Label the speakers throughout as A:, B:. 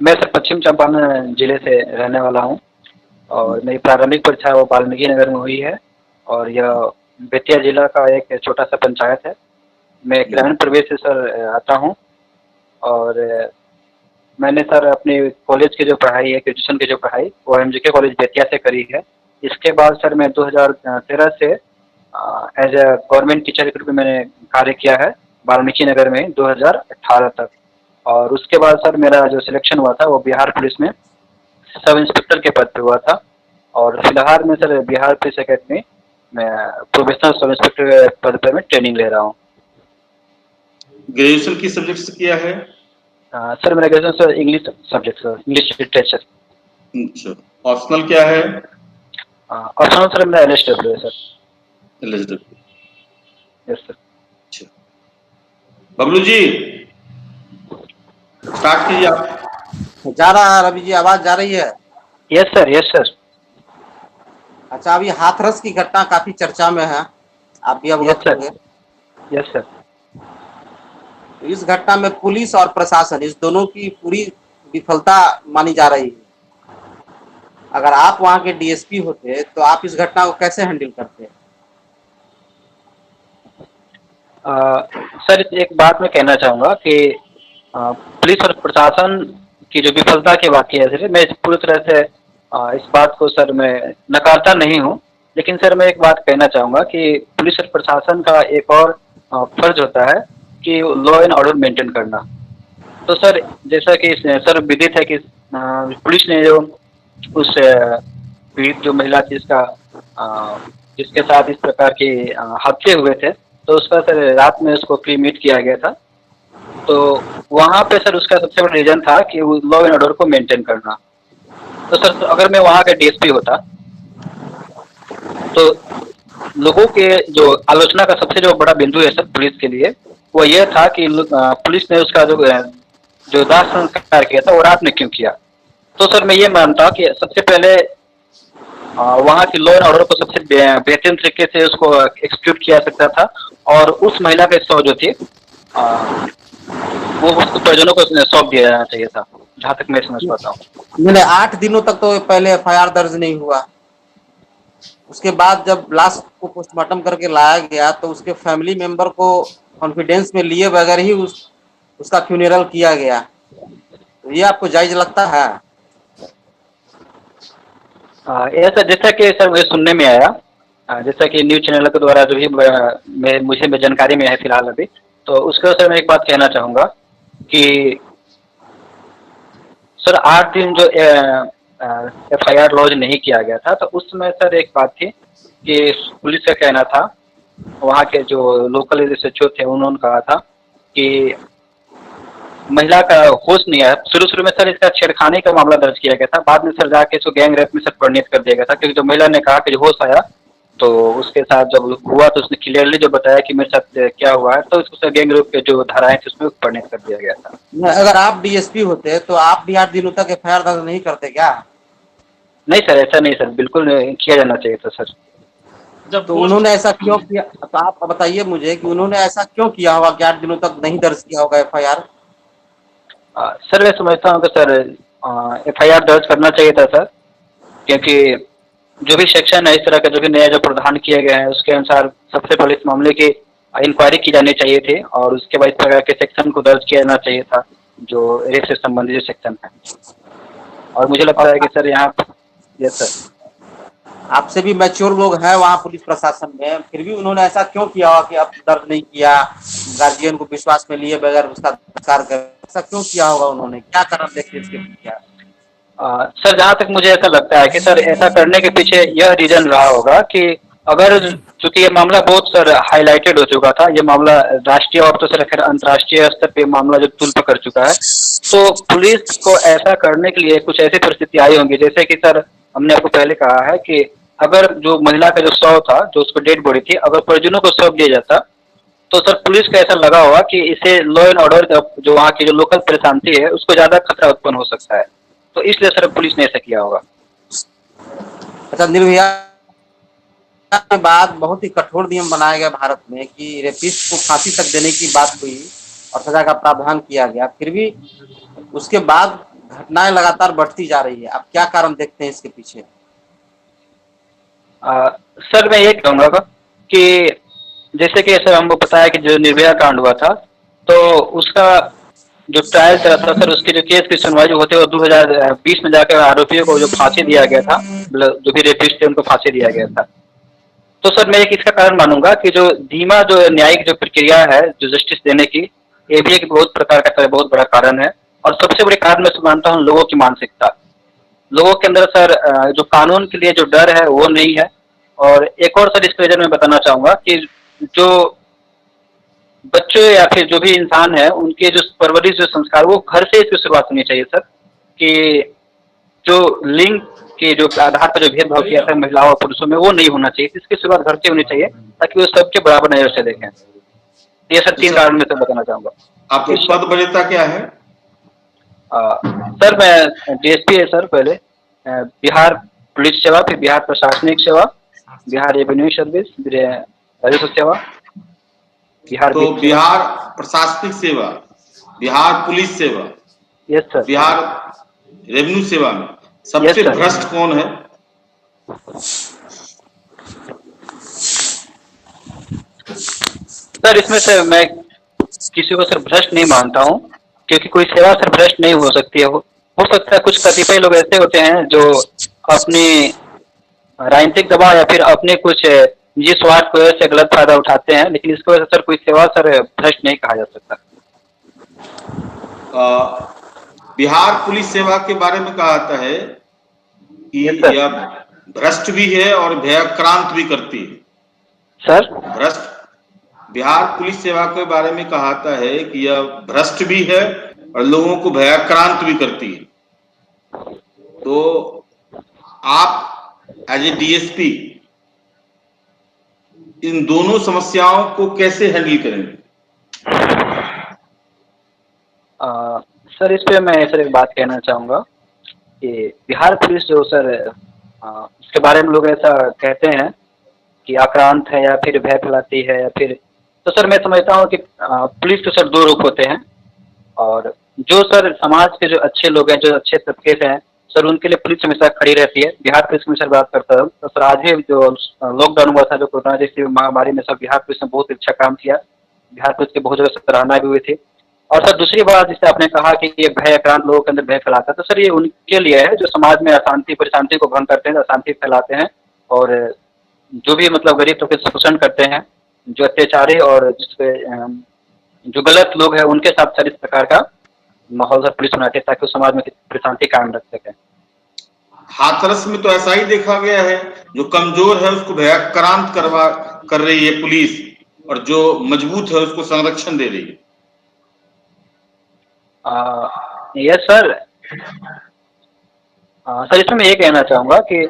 A: मैं सर पश्चिम चंपारण जिले से रहने वाला हूँ और मेरी प्रारंभिक परीक्षा वो वाल्मीकि नगर में हुई है और यह बेतिया जिला का एक छोटा सा पंचायत है। मैं ग्रामीण परिवेश से सर आता हूँ और मैंने सर अपनी कॉलेज की जो पढ़ाई है, ग्रेजुएशन की जो पढ़ाई वो एमजीके कॉलेज बेतिया से करी है। इसके बाद सर मैं 2013 से एज ए गवर्नमेंट टीचर के रूप में मैंने कार्य किया है वाल्मीकि नगर में 2018 तक। और उसके बाद सर मेरा जो सिलेक्शन हुआ था वो बिहार पुलिस में सब इंस्पेक्टर के पद पे हुआ था और फिलहाल में सर बिहार पुलिस अकेडमी में प्रोफेशनल सब इंस्पेक्टर पद पर मैं ट्रेनिंग ले रहा हूँ।
B: ग्रेजुएशन किस सब्जेक्ट से किया है?
A: सर मेरा graduation sir English subject sir, English literature.
B: अच्छा, ऑप्शनल क्या है?
A: ऑप्शनल सर मेरा एलएसडब्ल्यू है सर।
B: एलएसडब्ल्यू,
A: yes sir.
B: अच्छा। बबलू जी स्टार्ट कीजिए आप।
C: जा रहा है रवि जी, आवाज जा रही है?
A: Yes sir, yes sir.
C: अच्छा, अभी हाथरस की घटना काफी चर्चा में है, आप भी अवगत होंगे।
A: Yes sir.
C: इस घटना में पुलिस और प्रशासन इस दोनों की पूरी विफलता मानी जा रही है। अगर आप वहां के डीएसपी होते तो आप इस घटना को कैसे हैंडल करते?
A: सर एक बात मैं कहना चाहूँगा कि पुलिस और प्रशासन की जो विफलता की बात की है, मैं पूरी तरह से इस बात को सर मैं नकारता नहीं हूँ, लेकिन सर मैं एक बात कहना चाहूँगा कि पुलिस और प्रशासन का एक और फर्ज होता है कि लॉ एंड ऑर्डर मेंटेन करना। तो सर जैसा कि सर विदित है कि पुलिस ने जो उस पीड़ित जो महिला थी जिसके साथ इस प्रकार के हादसे हुए थे, तो उसका सर रात में उसको क्रीमेट किया गया था। तो वहाँ पे सर उसका सबसे बड़ा रीजन था कि वो लॉ एंड ऑर्डर को मेंटेन करना। तो सर अगर मैं वहाँ का डीएसपी होता तो लोगों के जो आलोचना का सबसे जो बड़ा बिंदु है सर पुलिस के लिए वो ये था कि पुलिस ने उसका जो दाह संस्कार किया था वो रात में क्यों किया। तो सर मैं ये मानता हूँ कि सबसे पहले वहाँ की लॉ एंड ऑर्डर को सबसे बेहतरीन तरीके से उसको एक्सिक्यूट किया सकता था और उस महिला के शव जो थी वो उसको परिजनों को सौंप दिया जाना चाहिए था, जहाँ तक मैं समझ पाता हूँ।
C: मैंने 8 दिनों तक तो पहले एफआईआर दर्ज नहीं हुआ। उसके बाद जब लाश को पोस्टमार्टम करके लाया गया तो उसके फैमिली मेंबर को कॉन्फिडेंस में लिए बगैर ही उसका फ्यूनरल किया गया। तो ये आपको जायज लगता है?
A: ऐसा जैसा कि सर मुझे सुनने में आया, जैसा कि न्यूज़ चैनल के द्वारा जो भी मुझे जानकारी में है फिलहाल अभी, तो उसके सर मैं एक बात कहना चाहूँगा कि सर 8 दिन जो एफआईआर लॉन्च नहीं किया गया था, तो उसमें सर एक बात थी कि पुलिस का कहना था, वहाँ के जो लोकल एसएचओ थे उन्होंने कहा था कि महिला का होश नहीं आया। शुरू में सर इसका छेड़खानी का मामला दर्ज किया गया था, बाद में सर जाके इसको गैंग रेप में सर परिणित कर दिया गया था, क्योंकि जो महिला ने कहा कि होश आया तो उसके साथ जब हुआ तो उसने क्लियरली जो बताया कि मेरे साथ क्या हुआ है, तो उसको सर गैंग रेप के जो धाराएं थी उसमें परिणित कर दिया गया था।
C: अगर आप डीएसपी होते तो आप भी 8 दिनों तक एफआईआर दर्ज नहीं करते क्या?
A: नहीं सर, ऐसा नहीं सर, बिल्कुल किया जाना चाहिए था सर।
C: जब तो उन्होंने ऐसा क्यों किया, तो आप बताइए मुझे कि उन्होंने ऐसा क्यों किया होगा कि 8 दिनों तक नहीं दर्ज किया होगा एफआईआर?
A: सर मैं समझता हूँ कि सर एफआईआर दर्ज करना चाहिए था सर, क्योंकि जो भी सेक्शन है इस तरह के जो भी नया जो प्रावधान किए गए हैं उसके अनुसार सबसे पहले इस मामले की इंक्वायरी की जानी चाहिए थी और उसके बाद इस प्रकार के सेक्शन को दर्ज किया जाना चाहिए था जो रेप से संबंधित जो सेक्शन है। और मुझे लगता है कि सर यहाँ यस सर,
C: आपसे भी मैच्योर लोग हैं वहाँ पुलिस प्रशासन में, फिर भी उन्होंने ऐसा क्यों किया होगा कि अब दर्ज नहीं किया, गार्जियन को विश्वास में लिए बगैर उसका संस्कार कर, ऐसा क्यों किया होगा? उन्होंने क्या कारण देख के इसके किया?
A: सर जहाँ तक मुझे ऐसा लगता है कि सर ऐसा करने के पीछे यह रीजन रहा होगा कि अगर चूंकि ये मामला बहुत सर हाईलाइटेड हो चुका था, ये मामला राष्ट्रीय और तो सर खैर अंतर्राष्ट्रीय स्तर पे मामला जो तुल पकड़ चुका है, तो पुलिस को ऐसा करने के लिए कुछ ऐसी परिस्थिति आई होंगी, जैसे कि सर हमने आपको पहले कहा है कि अगर जो महिला का जो शव था, जो उसको डेड बॉडी थी, अगर परिजनों को सौंप दिया जाता तो सर पुलिस को ऐसा लगा होगा कि इसे लॉ एंड ऑर्डर जो वहाँ की जो लोकल परेशानी है उसको ज्यादा खतरा उत्पन्न हो सकता है, तो इसलिए सर पुलिस ने ऐसा किया होगा।
C: अच्छा, निर्भया के बाद बहुत ही कठोर नियम बनाया गया भारत में कि रेपिस्ट को फांसी तक देने की बात हुई और सजा का प्रावधान किया गया, फिर भी उसके बाद घटनाएं लगातार बढ़ती जा रही है, आप क्या कारण देखते हैं इसके पीछे?
A: सर मैं ये कहूँगा कि जैसे कि सर हमको पता है कि जो निर्भया कांड हुआ था, तो उसका जो ट्रायल चला था सर, उसके जो केस की सुनवाई जो होते हुए 2020 में जाकर आरोपियों को जो फांसी दिया गया था, मतलब जो भी रेपिस्ट थे उनको फांसी दिया गया था। तो सर मैं एक इसका कारण मानूंगा कि जो धीमा जो न्यायिक जो प्रक्रिया है जो जस्टिस देने की, ये भी एक बहुत प्रकार का सर बहुत बड़ा कारण है। और सबसे बड़े कारण मैं मानता हूँ लोगों की मानसिकता। लोगों के अंदर सर जो कानून के लिए जो डर है वो नहीं है। और एक और सर इस वजह मैं बताना चाहूँगा कि जो बच्चों या फिर जो भी इंसान है उनके जो परवरिश जो संस्कार वो घर से इसकी शुरुआत होनी चाहिए सर। कि जो लिंग के जो आधार पर जो भेदभाव किया था महिलाओं और पुरुषों में वो नहीं होना चाहिए, इसकी शुरुआत घर से होनी चाहिए ताकि वो सबके बराबर नजर से देखें। ये सर 3 कारण मैं तो बताना चाहूँगा।
B: आपकी पद वरीयता क्या है?
A: सर मैं डीएसपी है सर पहले, बिहार पुलिस सेवा, फिर बिहार प्रशासनिक सेवा, बिहार रेवेन्यू सर्विस, राजस्व सेवा, बिहार
B: तो बिहार प्रशासनिक सेवा, बिहार पुलिस सेवा,
A: यस सर,
B: बिहार रेवेन्यू सेवा में सबसे
A: सर।
B: भ्रष्ट कौन है?
A: सर इसमें से मैं किसी को सर भ्रष्ट नहीं मानता हूँ, क्योंकि कोई सेवा सर भ्रष्ट नहीं हो सकती है। हो सकता है कुछ कतिपय लोग ऐसे होते हैं जो अपनी राजनीतिक दबाव या फिर अपने कुछ निजी स्वार्थ की वजह से गलत फायदा उठाते हैं, लेकिन इसकी वजह से सर कोई सेवा सर भ्रष्ट नहीं कहा जा सकता।
B: बिहार पुलिस सेवा के बारे में कहा जाता है कि यह भ्रष्ट भी है और भयाक्रांत भी करती है।
A: सर
B: भ्रष्ट बिहार पुलिस सेवा के बारे में कहा जाता है कि यह भ्रष्ट भी है और लोगों को भयाक्रांत भी करती है। तो आप एज ए डीएसपी इन दोनों समस्याओं को कैसे हैंडल करेंगे?
A: सर इस पे मैं सर एक बात कहना चाहूँगा कि बिहार पुलिस जो सर इसके बारे में लोग ऐसा कहते हैं कि आक्रांत है या फिर भय फैलाती है या फिर, तो सर मैं समझता हूँ कि पुलिस के सर 2 रूप होते हैं। और जो सर समाज के जो अच्छे लोग हैं, जो अच्छे तबके से हैं सर, उनके लिए पुलिस हमेशा खड़ी रहती है। बिहार पुलिस की सर बात करता हूँ तो सर आज ही जो लॉकडाउन हुआ था, जो कोरोना जैसी महामारी में, सब बिहार पुलिस ने बहुत अच्छा काम किया। बिहार पुलिस की बहुत जगह सराहना भी हुई थी। और सर दूसरी बात जिसे आपने कहा कि ये भय आक्रांत लोगों के अंदर भय फैलाता है, तो सर ये उनके लिए है जो समाज में अशांति परेशांति को भंग करते हैं, अशांति फैलाते हैं और जो भी मतलब गरीब तबके से शोषण करते हैं, जो अत्याचारी और जिसपे जो गलत लोग हैं उनके साथ सर इस प्रकार का माहौल सर पुलिस बनाती है ताकि समाज में प्रशांति कायम रख सके।
B: हाथरस में तो ऐसा ही देखा गया है, जो कमजोर है उसको भयाक्रांत कर रही है पुलिस और जो मजबूत है उसको संरक्षण दे रही है।
A: Yes sir. सर इसमें मैं ये कहना चाहूँगा कि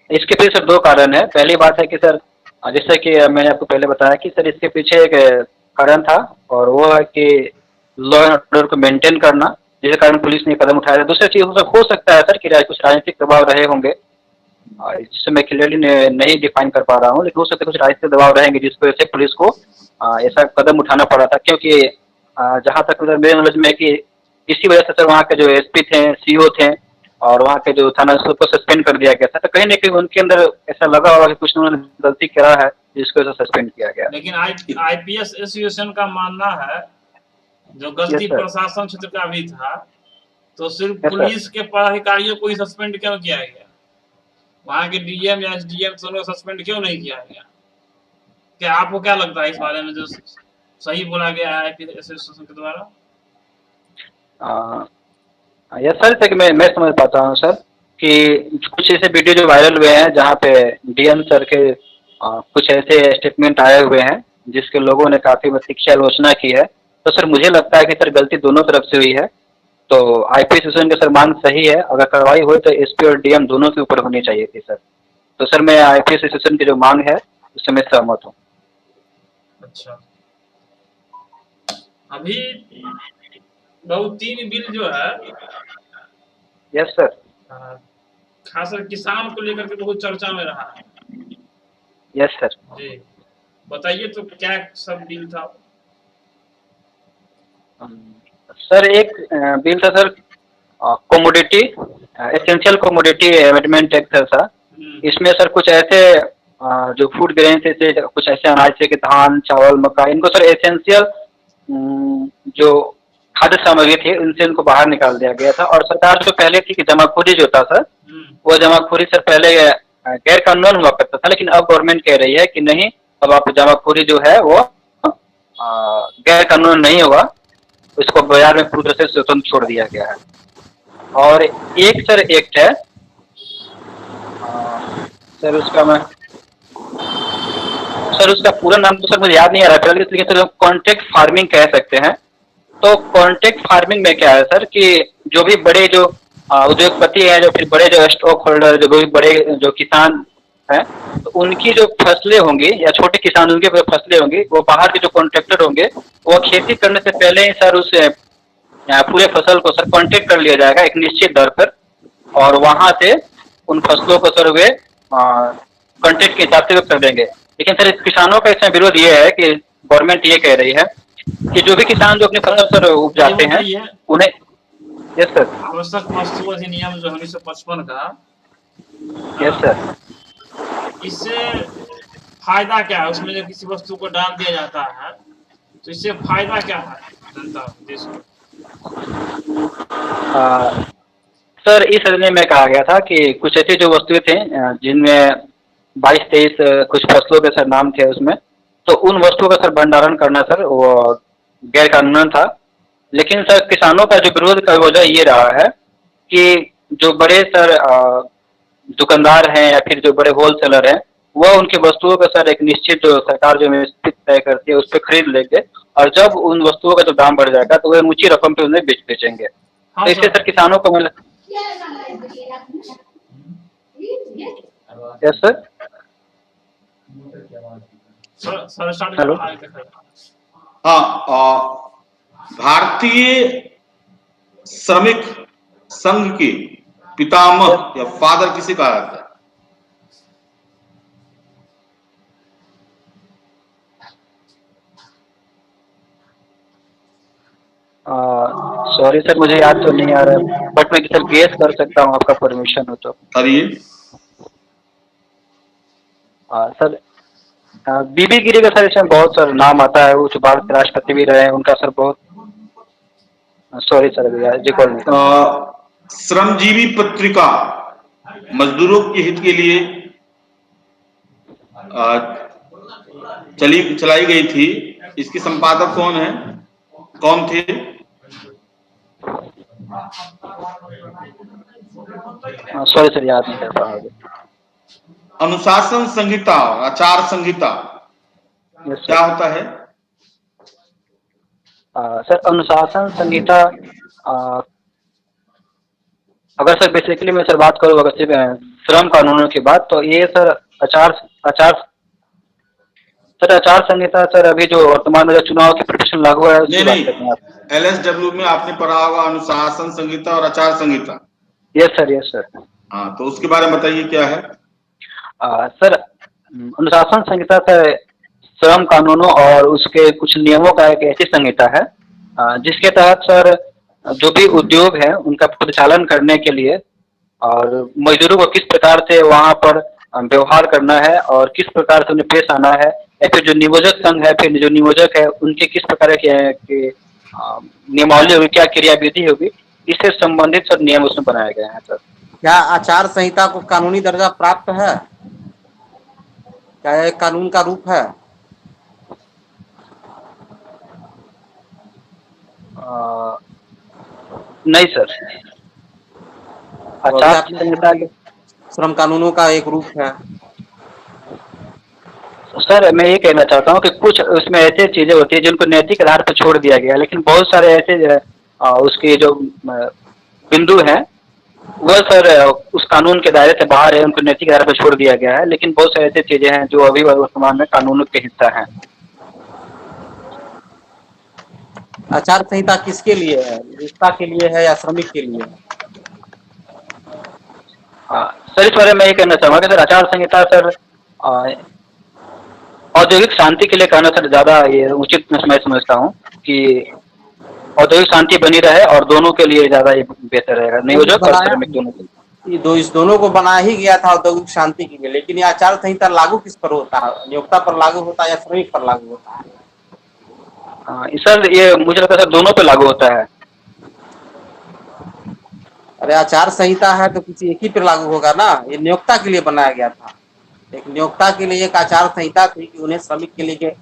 A: इसके पीछे सर 2 कारण है। पहली बात है कि सर जैसे कि मैंने आपको पहले बताया कि सर इसके पीछे एक कारण था और वो है कि लॉ एंड ऑर्डर को मेंटेन करना, जिसके कारण पुलिस ने कदम उठाया। दूसरी चीज़ हो सकता है सर कि कुछ राजनीतिक दबाव रहे होंगे, जिससे मैं क्लियरली नहीं डिफाइन कर पा रहा हूँ, लेकिन हो सकता है कुछ राजनीतिक दबाव रहेंगे जिसकी वजह से पुलिस को ऐसा कदम उठाना पड़ा था। क्योंकि जहाँ तक मेरे नॉलेज में है कि इसी वजह से सर वहाँ के जो एसपी थे, सीओ थे और वहाँ के जो थाना को सस्पेंड कर दिया गया था। तो कहीं न कहीं उनके अंदर ऐसा लगा होगा कि कुछ उन्होंने गलती करा है जिसकी वजह से सस्पेंड किया गया।
D: लेकिन आईपीएस एसोसिएशन का मानना है जो गलती प्रशासन क्षेत्र का भी था, तो सिर्फ पुलिस के पदाधिकारियों को ही सस्पेंड क्यों किया गया? वहाँ के डीएम या एसडीएम दोनों सस्पेंड क्यों नहीं किया गया? क्या आपको क्या लगता है इस बारे में जो सही बोला गया है आईपीएस एसोसिएशन के द्वारा?
A: यस सर, तक मैं समझ पाता हूँ सर कि कुछ ऐसे वीडियो जो वायरल हुए हैं जहाँ पे डीएम सर के कुछ ऐसे स्टेटमेंट आए हुए हैं जिसके लोगों ने काफ़ी तीखी आलोचना की है। तो सर मुझे लगता है कि सर गलती दोनों तरफ से हुई है। तो आईपीएस एसोसिएशन का सर मांग सही है, अगर कार्रवाई हो तो एसपी और डीएम दोनों के ऊपर होनी चाहिए थी सर। तो सर मैं आईपीएस एसोसिएशन की जो मांग है उससे मैं सहमत हूँ।
D: अच्छा, अभी 3 बिल जो है,
A: यस सर,
D: खासकर किसान को लेकर के बहुत चर्चा में रहा है।
A: यस सर
D: जी, बताइए तो क्या सब बिल था?
A: सर एक बिल था sir commodity essential commodity amendment act है सर। इसमें सर कुछ ऐसे जो फूड ग्रेन से कुछ ऐसे अनाज से कि धान, चावल, मक्का, इनको सर एसेंशियल जो खाद्य सामग्री थी उनसे इनको बाहर निकाल दिया गया था। और सरकार जो पहले थी कि जमाखोरी जो था सर, वो जमाखोरी सर पहले गैर कानून हुआ करता था, लेकिन अब गवर्नमेंट कह रही है कि नहीं, अब आप जमाखोरी जो है वो गैर कानून नहीं होगा, इसको बाजार में पूरी तरह से स्वतंत्र छोड़ दिया गया है। और एक सर एक्ट है सर, उसका पूरा नाम तो सर मुझे याद नहीं आ रहा है, लेकिन सर कॉन्ट्रैक्ट फार्मिंग कह सकते हैं। तो कॉन्ट्रैक्ट फार्मिंग में क्या है सर कि जो भी बड़े जो उद्योगपति हैं, जो फिर बड़े जो स्टॉक होल्डर, जो भी बड़े जो किसान हैं, तो उनकी जो फसलें होंगी या छोटे किसान उनकी फसलें होंगी, वो बाहर के जो कॉन्ट्रैक्टर होंगे वो खेती करने से पहले ही सर उस पूरे फसल को सर कॉन्ट्रैक्ट कर लिया जाएगा एक निश्चित दर पर, और वहां से उन फसलों को सर वे कॉन्ट्रैक्ट के हिसाब से वे कर देंगे। लेकिन सर किसानों का इसमें विरोध ये है कि गवर्नमेंट ये कह रही है कि जो भी किसान जो अपनी फसल सर उपजाते हैं उन्हें, यस सर,
D: आवश्यक वस्तु अधिनियम जो 1955 का,
A: यस सर,
D: इससे फायदा क्या है? उसमें जब किसी वस्तु को डाल दिया जाता है तो इससे फायदा क्या है जनता देश को?
A: सर इस अधिनियम में कहा गया था कि कुछ ऐसी जो वस्तुएं थे जिनमें 22-23 कुछ फसलों के सर नाम थे उसमें, तो उन वस्तुओं का सर भंडारण करना सर वो गैर कानूनी था। लेकिन सर किसानों का जो विरोध का वजह ये रहा है कि जो बड़े सर दुकानदार हैं या फिर जो बड़े होलसेलर हैं, वह उनकी वस्तुओं का सर एक निश्चित जो सरकार जो व्यवस्थित तय करती है उस पर खरीद लेंगे, और जब उन वस्तुओं का जो दाम बढ़ जाएगा तो वह ऊंची रकम पे उन्हें बेचेंगे।
D: हाँ,
A: तो इससे सर किसानों को यस सर, हेलो,
B: हाँ, भारतीय श्रमिक संघ के पितामह या फादर किसे कहा जाता है?
A: सॉरी सर मुझे याद तो नहीं आ रहा है, बट मैं सर गेस कर सकता हूँ, आपका परमिशन हो तो। सर बीबी गिरी का सर इसमें बहुत सर नाम आता है, वो जो भारत के राष्ट्रपति भी रहे हैं, उनका सर बहुत, सॉरी सर भैया रिकॉल नहीं।
B: श्रमजीवी पत्रिका मजदूरों के हित के लिए चलाई गई थी, इसके संपादक कौन थे?
A: सॉरी सर याद नहीं कर पा रहा।
B: अनुशासन संहिता, आचार संहिता क्या होता है?
A: सर अनुशासन संहिता अगर सर बेसिकली मैं सर बात करूँ अगर सिर्फ श्रम कानूनों की बात, तो ये सर आचार संहिता सर अभी जो वर्तमान में जो चुनाव की प्रिपरेशन लागू है
B: नहीं, LSW में आपने पढ़ा होगा अनुशासन संहिता और आचार संहिता।
A: Yes sir.
B: हाँ, तो उसके बारे में बताइए क्या है?
A: सर अनुशासन संहिता सर श्रम कानूनों और उसके कुछ नियमों का एक ऐसी संहिता है जिसके तहत सर जो भी उद्योग है उनका परिचालन करने के लिए और मजदूरों को किस प्रकार से वहाँ पर व्यवहार करना है और किस प्रकार से उन्हें पेश आना है, या फिर जो नियोजक संघ है, फिर जो नियोजक है उनके किस प्रकार के नियमावली होगी, क्या क्रियाविधि होगी, इससे संबंधित सर नियम उसमें बनाए गए हैं सर।
C: क्या आचार संहिता को कानूनी दर्जा प्राप्त है? क्या यह कानून का रूप है?
A: नहीं सर, आचार संहिता
C: श्रम कानूनों का एक रूप है।
A: सर मैं ये कहना चाहता हूँ कि कुछ उसमें ऐसी चीजें होती है जिनको नैतिक आधार पर छोड़ दिया गया, लेकिन बहुत सारे ऐसे उसके जो बिंदु हैं वह सर उस कानून के दायरे से बाहर है, उनको नैतिक आधार पर छोड़ दिया गया है। लेकिन बहुत सारी ऐसी चीजें हैं जो अभी वर्तमान में कानून के हिस्सा हैं।
C: आचार संहिता किसके लिए है? नियोक्ता के लिए है या श्रमिक के लिए?
A: सर इस बारे में ये कहना चाहूँगा कि सर आचार संहिता सर औद्योगिक शांति के लिए कहना सर ज्यादा ये उचित मैं समझता हूँ कि औद्योगिक शांति बनी रहे और दोनों के लिए ज्यादा ये बेहतर रहेगा, नियोजक और श्रमिक दोनों के लिए।
C: इस दोनों को बनाया ही गया था औद्योगिक शांति के लिए, लेकिन ये आचार संहिता लागू किस पर होता है? नियोक्ता पर लागू होता है या श्रमिक पर लागू होता है?
A: सर ये मुझे लगता है सर दोनों पे लागू होता है।
C: अरे आचार संहिता है तो किसी एक ही पर लागू होगा ना, ये नियोक्ता के लिए बनाया गया था। एक नियोक्ता के लिए एक आचार संहिता थी कि उन्हें श्रमिक के लिए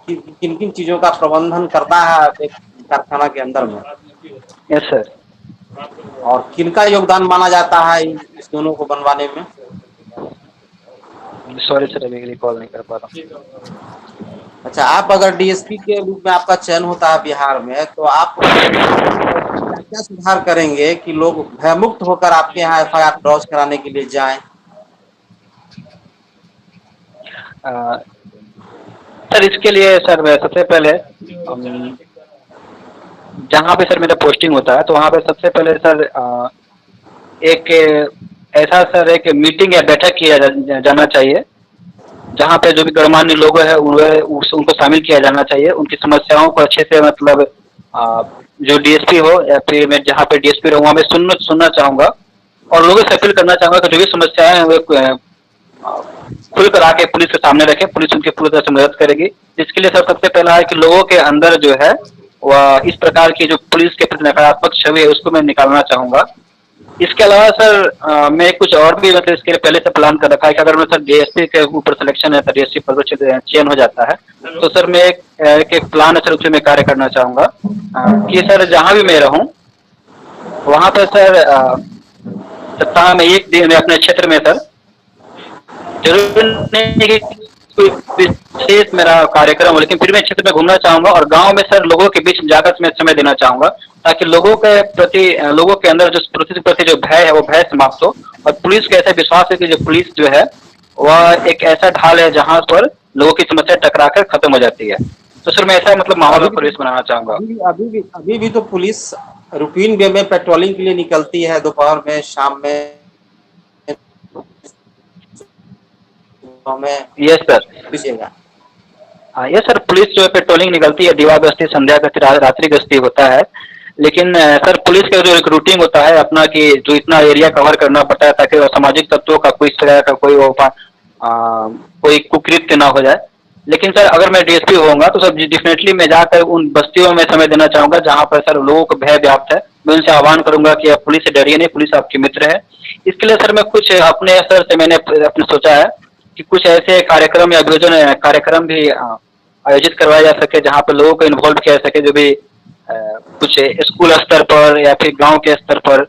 C: किन किन चीजों का प्रबंधन करना है एक कारखाना के अंदर में।
A: Yes sir.
C: और किनका योगदान माना जाता है इस दोनों को बनवाने में?
A: सॉरी सर, अभी रिकॉल नहीं कर पा रहा।
C: अच्छा, आप अगर डीएसपी के रूप में आपका चयन होता है बिहार में, तो आप क्या सुधार करेंगे कि लोग भयमुक्त होकर आपके यहाँ एफआईआर ड्रॉज कराने के लिए जाएं?
A: सर इसके लिए सर सबसे पहले जहाँ पे सर मेरा पोस्टिंग होता है तो वहाँ पे सबसे पहले सर एक ऐसा सर एक मीटिंग या बैठक किया जाना चाहिए जहाँ पे जो भी गणमान्य लोग हैं उनको शामिल किया जाना चाहिए। उनकी समस्याओं को अच्छे से मतलब जो डीएसपी हो या फिर मैं जहाँ पे डीएसपी रहूँगा मैं सुनना चाहूँगा और लोगों से अपील करना चाहूँगा कि जो भी समस्याएं हैं वो खुल कर आके पुलिस के सामने रखे, पुलिस उनकी पूरी तरह से मदद करेगी। जिसके लिए सर सबसे पहला है कि लोगों के अंदर जो है वह इस प्रकार की जो पुलिस के प्रति नकारात्मक छवि है उसको मैं निकालना चाहूँगा। इसके अलावा सर मैं कुछ और भी मतलब इसके लिए पहले से प्लान कर रखा है कि अगर मैं सर डीएसपी के ऊपर सिलेक्शन है तो डीएसपी पद पर चयन हो जाता है तो सर मैं एक प्लान सर उसमें मैं कार्य करना चाहूँगा कि सर जहाँ भी मैं रहूँ वहाँ पर सर सप्ताह में एक दिन में अपने क्षेत्र में सर जरूर नहीं कि कोई विशेष मेरा कार्यक्रम हो, लेकिन फिर मैं क्षेत्र में घूमना चाहूँगा और गांव में सर लोगों के बीच जाकर मैं समय देना चाहूँगा ताकि लोगों के अंदर जो पुलिस के प्रति जो भय है वो भय समाप्त हो और पुलिस का ऐसा विश्वास है कि जो पुलिस जो है वह एक ऐसा ढाल है जहाँ पर लोगों की समस्या टकरा कर खत्म हो जाती है। तो सर मैं ऐसा मतलब माहौल पुलिस बनाना चाहूँगा।
C: अभी भी तो पुलिस रूटीन वे में पेट्रोलिंग के लिए निकलती है, दोपहर में, शाम में।
A: Yes sir. हाँ यस सर, पुलिस जो है पेट्रोलिंग निकलती है, दिवा गश्ती, संध्या गश्ती, रात्रि गश्ती होता है। लेकिन सर पुलिस का जो एक रूटीन होता है अपना कि जो इतना एरिया कवर करना पड़ता है ताकि सामाजिक तत्वों का कोई इस तरह का कोई कुकृत्य ना हो जाए। लेकिन सर अगर मैं डीएसपी होऊंगा तो सर डेफिनेटली मैं जाकर उन बस्तियों में समय देना चाहूँगा जहाँ पर सर लोगों को भय व्याप्त है। मैं उनसे आह्वान करूंगा कि आप पुलिस से डरिए नहीं, पुलिस आपकी मित्र है। इसके लिए सर मैं कुछ अपने सर से मैंने अपने सोचा है कि कुछ ऐसे कार्यक्रम या कार्यक्रम भी आयोजित करवाया जा सके जहाँ पर लोगों को इन्वॉल्व किया जा सके, जो भी कुछ स्कूल स्तर पर या फिर गांव के स्तर पर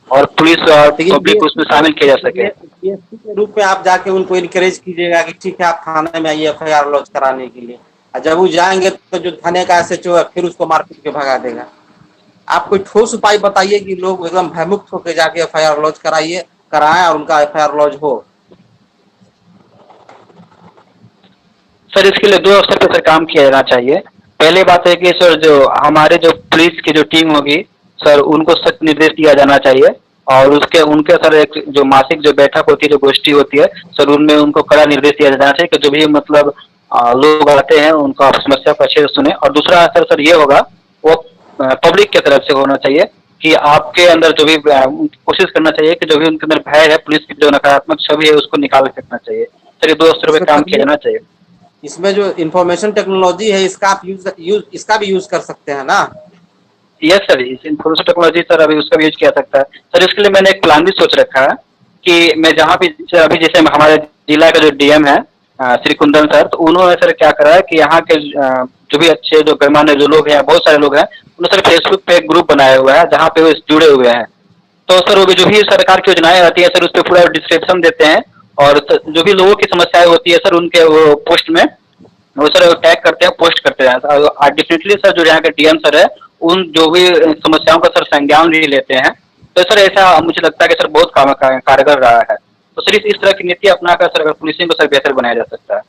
A: और पुलिस और पब्लिक उसमें शामिल किया जा सके।
C: डीएसपी के रूप में आप जाके उनको इनकरेज कीजिएगा कि ठीक है आप थाने में आइए एफआईआर लॉन्च कराने के लिए, और जब वो जाएंगे तो जो थाने का एसएचओ है फिर उसको मारपीट के भगा देगा। आप कोई ठोस उपाय बताइए कि लोग एकदम भयमुक्त होकर जाके एफआईआर लॉन्च कराएं और उनका एफआईआर लॉन्च हो।
A: सर इसके लिए दो स्तर पर सर काम किया जाना चाहिए। पहली बात है कि सर जो हमारे जो पुलिस की जो टीम होगी सर उनको सख्त निर्देश दिया जाना चाहिए और उनके सर एक जो मासिक जो बैठक होती है, जो गोष्ठी होती है सर उनमें उनको कड़ा निर्देश दिया जाना चाहिए कि जो भी मतलब लोग आते हैं उनका समस्या को अच्छे से सुने। और दूसरा असर सर ये होगा वो पब्लिक की तरफ से होना चाहिए कि आपके अंदर जो भी कोशिश करना चाहिए कि जो भी उनके अंदर भय है, पुलिस की जो नकारात्मक छवि है उसको निकाल फेंकना चाहिए। सर ये दो स्तर पर काम किया जाना चाहिए।
C: इसमें जो इंफॉर्मेशन टेक्नोलॉजी है इसका आप इसका भी यूज कर सकते हैं ना?
A: यस सर, इस इंफॉर्मेशन टेक्नोलॉजी सर अभी उसका भी यूज किया सकता है। सर इसके लिए मैंने एक प्लान भी सोच रखा है कि मैं जहाँ भी अभी जैसे हमारे जिला का जो डीएम है श्री कुंदन सर, तो उन्होंने सर क्या करा है कि यहाँ के जो भी अच्छे जो गणमान्य जो लोग हैं, बहुत सारे लोग हैं, उन्होंने सर फेसबुक पे एक ग्रुप बनाया हुआ है जहाँ पे वो जुड़े हुए हैं। तो सर वो जो भी सरकार की योजनाएं आती है सर उस पर पूरा डिस्क्रिप्शन देते हैं और जो भी लोगों की समस्याएं होती है सर उनके वो पोस्ट में वो सर टैग करते हैं, पोस्ट करते हैं। डेफिनेटली सर जो यहाँ के डीएम सर है उन जो भी समस्याओं का सर संज्ञान भी लेते हैं। तो सर ऐसा मुझे लगता है कि सर बहुत कारगर रहा है। तो सर इस तरह की नीति अपनाकर सर पुलिसिंग को सर बेहतर बनाया जा सकता है।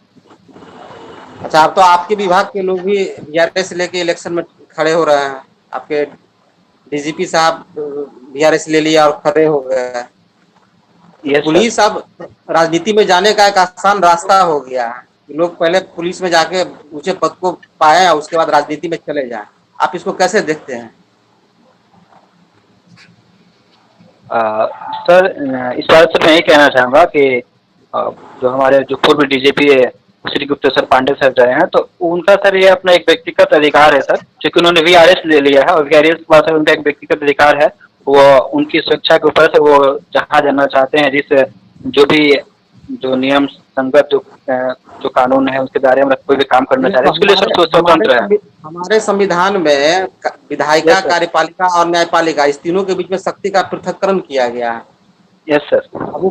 C: अच्छा, अब तो आपके विभाग के लोग भी बीआरएस लेके इलेक्शन में खड़े हो रहे हैं। आपके डीजीपी साहब बीआरएस ले लिया और खड़े हो गए। पुलिस अब राजनीति में जाने का एक आसान रास्ता हो गया है। लोग पहले पुलिस में जाके ऊंचे पद को पाए और उसके बाद राजनीति में चले जाएं। आप इसको कैसे देखते हैं?
A: सर इस बात से मैं ये कहना चाहूँगा कि जो हमारे जो पूर्व डीजीपी श्री गुप्तेश्वर पांडे सर रहे हैं, तो उनका सर ये अपना एक व्यक्तिगत अधिकार है सर, क्योंकि उन्होंने वीआरएस ले लिया है और वीआरएस के बाद सर उनका एक व्यक्तिगत अधिकार है, वो उनकी स्वेच्छा के ऊपर से वो जहाँ जाना चाहते हैं, जिस जो भी जो नियम संगत जो कानून है उसके दायरे में कोई भी काम करना चाह रहे हैं, उसके लिए सर स्वतंत्र है।
C: हमारे संविधान में विधायिका, कार्यपालिका और न्यायपालिका इस तीनों के बीच में शक्ति का पृथक्करण किया गया है।
A: Yes sir.
C: अब वो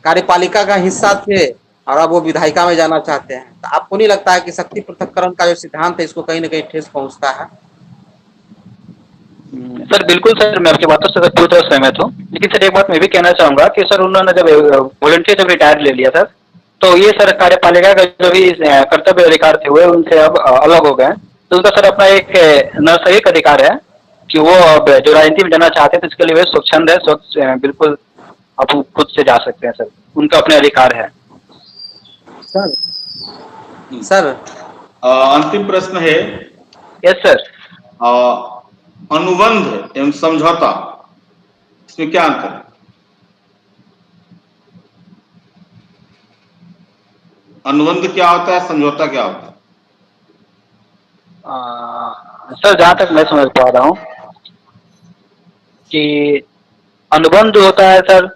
C: कार्यपालिका का हिस्सा थे और अब वो विधायिका में जाना चाहते हैं, तो आपको नहीं लगता है कि शक्ति पृथक्करण का जो सिद्धांत है इसको कहीं ना कहीं ठेस पहुंचता है?
A: सर बिल्कुल सर, मैं आपकी बातों से पूरी तरह सहमत हूँ, लेकिन सर एक बात मैं भी कहना चाहूँगा कि सर उन्होंने जब वॉलंटियर जब रिटायर ले लिया सर, तो ये सर कार्यपालिका का जो भी कर्तव्य अधिकार थे हुए उनसे अब अलग हो गए, तो उनका सर अपना एक नैसर्गिक अधिकार है कि वो अब जो राजनीति में जाना चाहते हैं तो इसके लिए वे स्वच्छंद है, स्वच्छ बिल्कुल आप खुद से जा सकते हैं सर, उनका अपने अधिकार है।
C: सर
B: अंतिम प्रश्न है।
A: Yes sir.
B: अनुबंध एवं समझौता, इसमें क्या अंतर है? अनुबंध क्या होता है, समझौता क्या होता है?
A: सर जहाँ तक मैं समझ पा रहा हूँ कि अनुबंध होता है सर,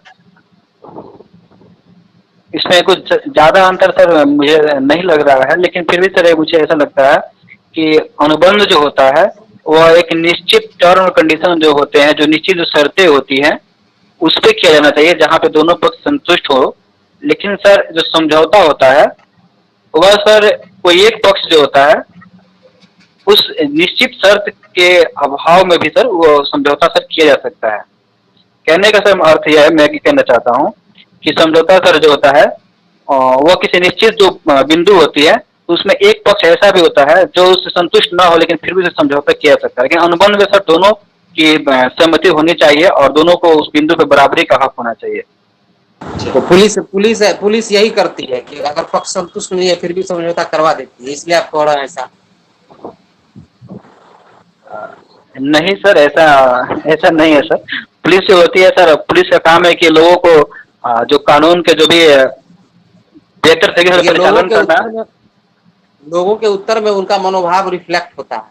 A: इसमें कुछ ज्यादा अंतर सर मुझे नहीं लग रहा है, लेकिन फिर भी सर मुझे ऐसा लगता है कि अनुबंध जो होता है वह एक निश्चित टर्म और कंडीशन जो होते हैं, जो निश्चित जो शर्तें होती हैं उस पर किया जाना चाहिए जहाँ पे दोनों पक्ष संतुष्ट हो। लेकिन सर जो समझौता होता है वह सर कोई एक पक्ष जो होता है उस निश्चित शर्त के अभाव में भी सर वो समझौता सर किया जा सकता है। कहने का सर अर्थ यह है, मैं कहना चाहता हूँ कि समझौता सर जो होता है वह किसी निश्चित जो बिंदु होती है उसमें एक पक्ष ऐसा भी होता है जो उससे संतुष्ट ना हो लेकिन फिर भी समझौता किया जा सकता है। लेकिन अनुबंध में सर दोनों की सहमति होनी चाहिए और दोनों को उस बिंदु पे बराबरी का हक होना चाहिए।
C: तो पुलिस यही करती है कि अगर पक्ष संतुष्ट नहीं है फिर भी समझौता करवा देती है, इसलिए आप कह रहे हैं ऐसा?
A: नहीं सर, ऐसा नहीं है सर। पुलिस जो होती है सर, पुलिस का काम है कि लोगों को जो कानून के जो भी बेहतर तरीके से परिचालन करना,
C: लोगों के उत्तर में उनका मनोभाव रिफ्लेक्ट होता है।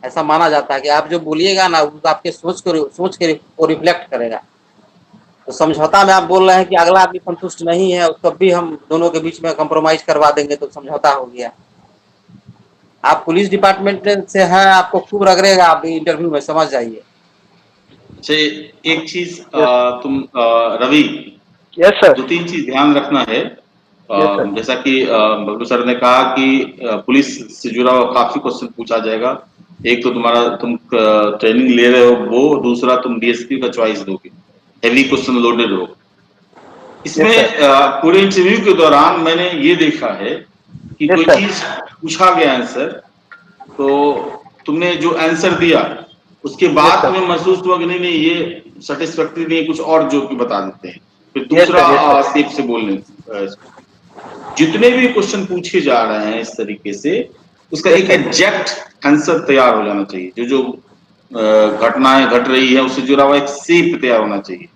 C: ऐसा माना जाता है कि आप जो बोलिएगा ना वो आपके सोच के रिफ्लेक्ट करेगा। तो समझौता में आप बोल रहे हैं कि अगला आदमी संतुष्ट नहीं है तब भी हम दोनों के बीच में कंप्रोमाइज करवा देंगे तो समझौता हो गया। आप पुलिस डिपार्टमेंट से हैं, आपको खूब रगड़ेगा आप इंटरव्यू में, समझ जाइए।
B: एक चीज तुम रवि,
A: यस सर,
B: 2-3 चीज ध्यान रखना है। जैसा कि बबलू सर ने कहा कि पुलिस से जुड़ा हुआ काफी क्वेश्चन पूछा जाएगा। एक तो तुम ट्रेनिंग ले रहे हो वो, दूसरा तुम डीएसपी का चॉइस दोगे, हेवी क्वेश्चन लोडेड हो। इसमें पूरे इंटरव्यू के दौरान मैंने ये देखा है कि कोई चीज पूछा गया आंसर, तो तुमने जो आंसर दिया उसके बाद तुम्हें महसूस हुआ कि नहीं ये सेटिस्फैक्टरी नहीं, कुछ और जो कि बता देते हैं, फिर दूसरा स्टेप से बोलने। जितने भी क्वेश्चन पूछे जा रहे हैं इस तरीके से उसका एक एग्जैक्ट आंसर तैयार हो जाना चाहिए। जो घटनाएं घट रही है उससे जुड़ा हुआ एक शेप तैयार होना चाहिए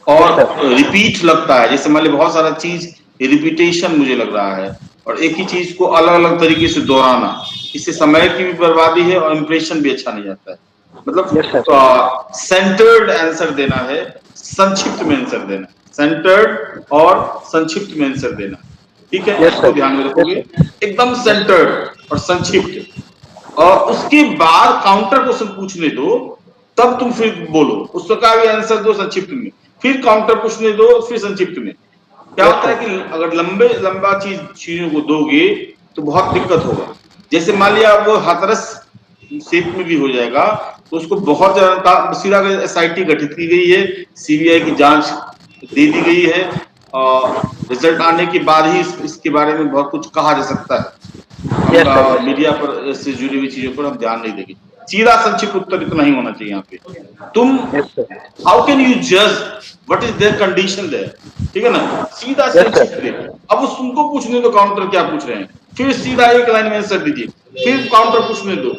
B: और रिपीट लगता है, जैसे मान ली बहुत सारा चीज रिपीटेशन मुझे लग रहा है और एक ही चीज को अलग अलग तरीके से दोहराना, इससे समय की भी बर्बादी है और इंप्रेशन भी अच्छा नहीं जाता है। मतलब सेंटर्ड आंसर देना है, संक्षिप्त में आंसर देना, सेंटर्ड और संक्षिप्त में आंसर देना, ठीक है? इसको ध्यान में रखोगे, एकदम सेंटर्ड और संक्षिप्त, और उसके बाद काउंटर क्वेश्चन पूछने दो, तब तुम फिर बोलो, उसका भी आंसर दो संक्षिप्त में, फिर काउंटर पूछने दो, फिर संक्षिप्त में। क्या होता है कि अगर लंबा चीजों को दोगे तो बहुत दिक्कत होगा। जैसे मान लिया वो हाथरस शेप में भी हो जाएगा तो उसको बहुत ज्यादा सीधा एसआईटी गठित की गई है, सीबीआई की जांच दे दी गई है और रिजल्ट आने के बाद ही इसके बारे में बहुत कुछ कहा जा सकता है। मीडिया पर से जुड़ी हुई चीजों पर हम ध्यान नहीं देंगे। सीधा संक्षिप्त उत्तर इतना ही होना चाहिए यहाँ पे। तुम हाउ कैन यू जज what is their condition there, ठीक है ना? सीधा संक्षिप्त दे। अब उनको पूछने दो काउंटर क्या पूछ रहे हैं, फिर सीधा एक लाइन में आंसर दीजिए, फिर काउंटर पूछने दो,